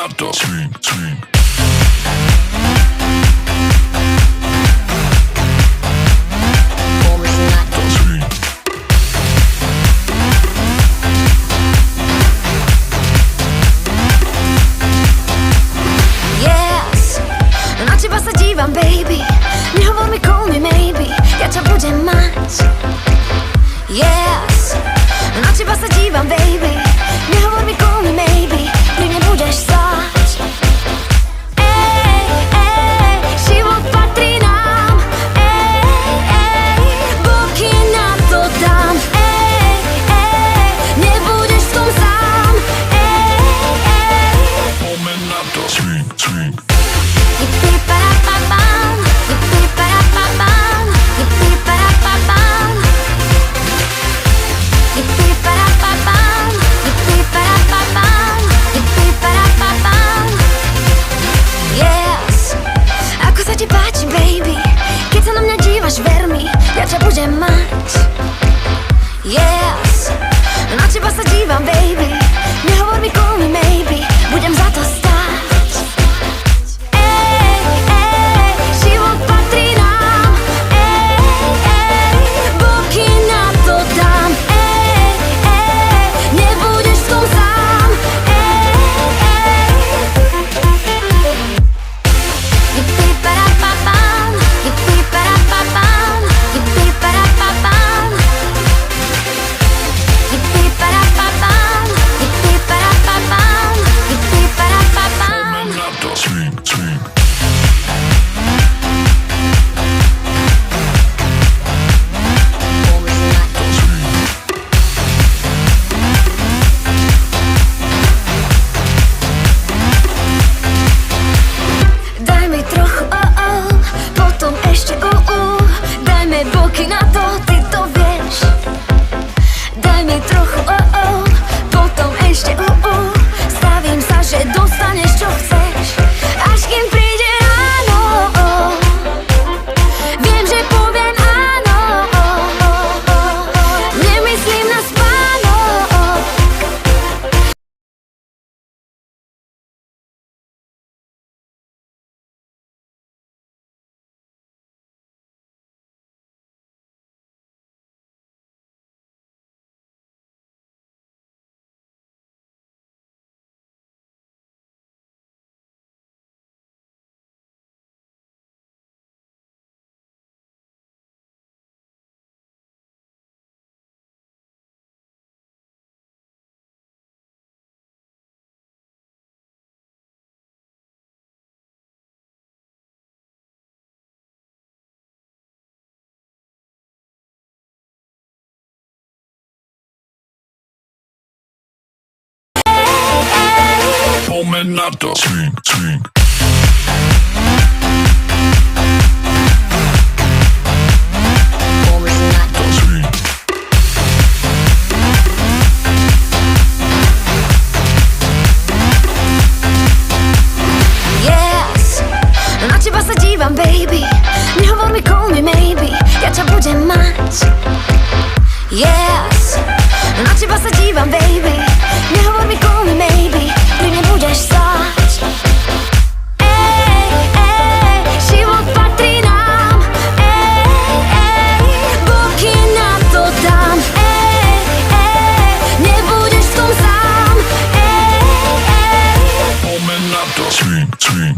na to. Swing, swing. Baby, nehovor mi call me maybe, ja ťa budem mať. Yes, na teba sa dívam baby, nehovor mi call me maybe, pri mne budeš stať. Ej, ej, život patrí nám. Ej, boky na to dám. Ej, ej, nebudeš v tom sám. Ej, Poďme na to. Swing, swing. Ver mi, ja ťa budem mať. Yes, na teba sa dívam baby, nehovor mi call me maybe, budem za to stáť. Ej, ej, život patrí nám. Ej, ej, boky na to dám. Ej, ej, nebudeš v tom sám. Ej, ej. Swing, swing. Daj mi trochu potom ešte dajme boky na to, ty to vieš. Daj mi trochu potom ešte stavím sa, že dostaneš čo chceš. Až kým príde ráno, viem, že poviem áno. Nemyslím na spánok. Poďme na to. Swing, swing. Swing. Yes, na teba sa dívam baby, nehovor mi call me maybe, ja ťa budem mať. Yes, na teba sa dívam baby, nehovor mi call me maybe, pri mne budeš stať. Ej, ej, život patrí nám. Ej, ej, boky na to dám. Ej, ej, nebudeš v tom sám. Ej, ej. Poďme na to. Swing, swing.